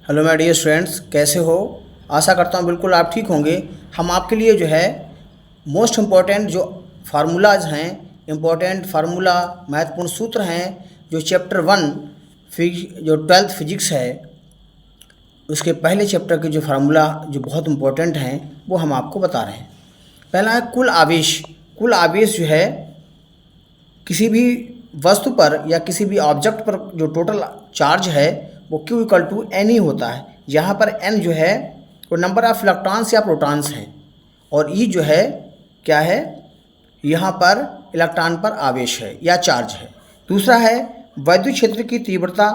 Hello my dear students, कैसे हो। आशा करता हूँ बिल्कुल आप ठीक होंगे। हम आपके लिए जो है मोस्ट इम्पॉर्टेंट जो फार्मूलाज हैं, इम्पॉर्टेंट फार्मूला महत्वपूर्ण सूत्र हैं, जो चैप्टर 1 जो 12th फिजिक्स है उसके पहले चैप्टर के जो फार्मूला जो बहुत इम्पोर्टेंट हैं वो हम आपको बता रहे हैं। पहला है कुल आवेश। कुल आवेश जो है किसी भी वस्तु पर या किसी भी ऑब्जेक्ट पर जो टोटल चार्ज है वो Q इक्वल टू एन ही होता है। यहाँ पर n जो है वो नंबर ऑफ इलेक्ट्रॉन्स या प्रोटॉन्स हैं और E जो है क्या है, यहाँ पर इलेक्ट्रॉन पर आवेश है या चार्ज है। दूसरा है वैद्युत क्षेत्र की तीव्रता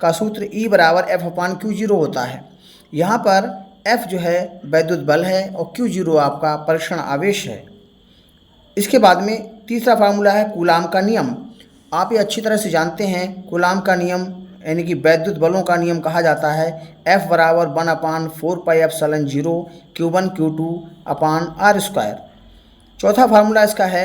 का सूत्र E बराबर F/Q0 होता है। यहाँ पर F जो है वैद्युत बल है और Q0 आपका परीक्षण आवेश है। इसके बाद में तीसरा फार्मूला है कूलाम का नियम। आप ये अच्छी तरह से जानते हैं, कूलाम का नियम यानी कि वैद्युत बलों का नियम कहा जाता है। F बराबर 1/4πε0 Q1 Q2 अपान r²। चौथा फार्मूला इसका है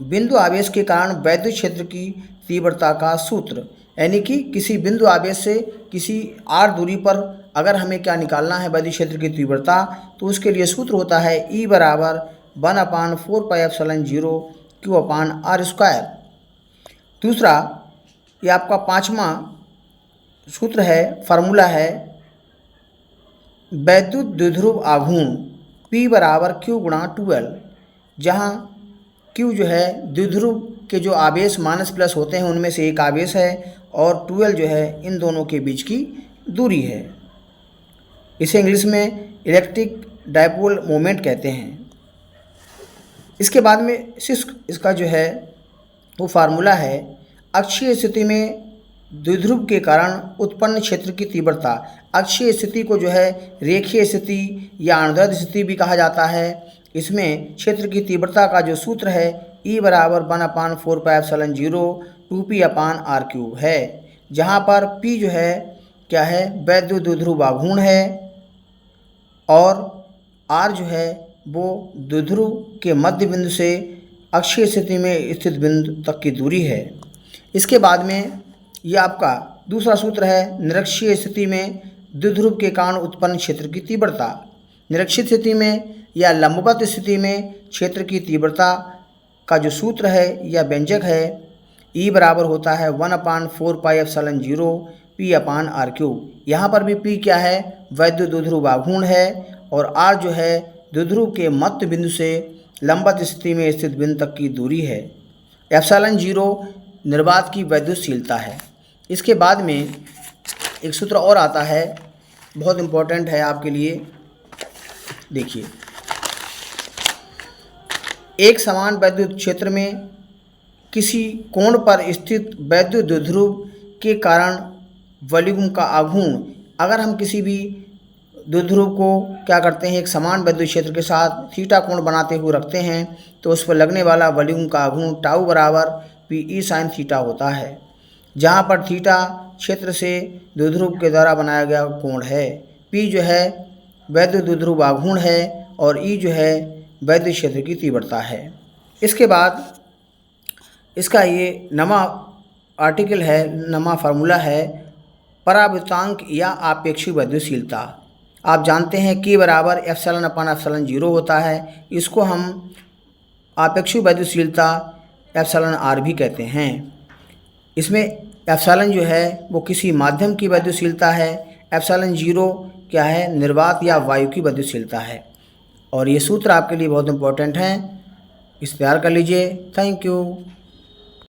बिंदु आवेश के कारण वैद्युत क्षेत्र की तीव्रता का सूत्र, यानी कि किसी बिंदु आवेश से किसी r दूरी पर अगर हमें क्या निकालना है वैद्युत क्षेत्र की तीव्रता, तो उसके लिए सूत्र होता है E बराबर 1/4πε0 Q/r²। दूसरा ये आपका पांचवा सूत्र है, फार्मूला है वैद्युत द्विध्रुव आघूर्ण P बराबर Q गुणा 2L, जहाँ Q जो है द्विध्रुव के जो आवेश माइनस प्लस होते हैं उनमें से एक आवेश है और 2L जो है इन दोनों के बीच की दूरी है। इसे इंग्लिश में इलेक्ट्रिक डायपोल मोमेंट कहते हैं। इसके बाद में इसका जो है वो फार्मूला है अक्षीय स्थिति में द्विध्रुव के कारण उत्पन्न क्षेत्र की तीव्रता। अक्षीय स्थिति को जो है रेखीय स्थिति या अनुदैर्ध्य स्थिति भी कहा जाता है। इसमें क्षेत्र की तीव्रता का जो सूत्र है E बराबर 1/4πε0 2p/r³ है, जहाँ पर P जो है क्या है वैद्युत द्विध्रुव आघूर्ण है और R जो है वो द्विध्रुव के मध्य बिंदु से अक्षीय स्थिति में स्थित बिंदु तक की दूरी है। इसके बाद में ये आपका दूसरा सूत्र है निरक्षीय स्थिति में द्विध्रुव के कारण उत्पन्न क्षेत्र की तीव्रता। निरक्षित स्थिति में या लंबवत स्थिति में क्षेत्र की तीव्रता का जो सूत्र है या व्यंजक है E बराबर होता है 1/4πε0 p/r³। यहाँ पर भी P क्या है वैद्युत द्विध्रुव आघूर्ण है और R जो है द्विध्रुव के मध्य बिंदु से लंबवत स्थिति में स्थित बिंदु तक की दूरी है। ε0 निर्वात की वैद्युतशीलता है। इसके बाद में एक सूत्र और आता है, बहुत इम्पोर्टेंट है आपके लिए। देखिए, एक समान वैद्युत क्षेत्र में किसी कोण पर स्थित वैद्युत द्विध्रुव के कारण वॉल्यूम का आघूर्ण, अगर हम किसी भी द्विध्रुव को क्या करते हैं एक समान वैद्युत क्षेत्र के साथ थीटा कोण बनाते हुए रखते हैं, तो उस पर लगने वाला वॉल्यूम का आघूर्ण टाउ बराबर PE sin थीटा होता है, जहाँ पर थीटा क्षेत्र से द्विध्रुव के द्वारा बनाया गया कोण है। P जो है वैद्युत द्विध्रुव आघूर्ण है और E जो है वैद्युत क्षेत्र की तीव्रता है। इसके बाद इसका ये नमा आर्टिकल है, नमा फार्मूला है परावर्तांक या आपेक्षिक वैद्युतशीलता। आप जानते हैं K बराबर ε/ε0 होता है। इसको हम आपेक्षिक वैद्युतशीलता εr भी कहते हैं। इसमें एप्सिलॉन जो है वो किसी माध्यम की वैद्युतशीलता है, ε0 क्या है निर्वात या वायु की वैद्युतशीलता है। और ये सूत्र आपके लिए बहुत इंपॉर्टेंट हैं, इस तैयार कर लीजिए। Thank you.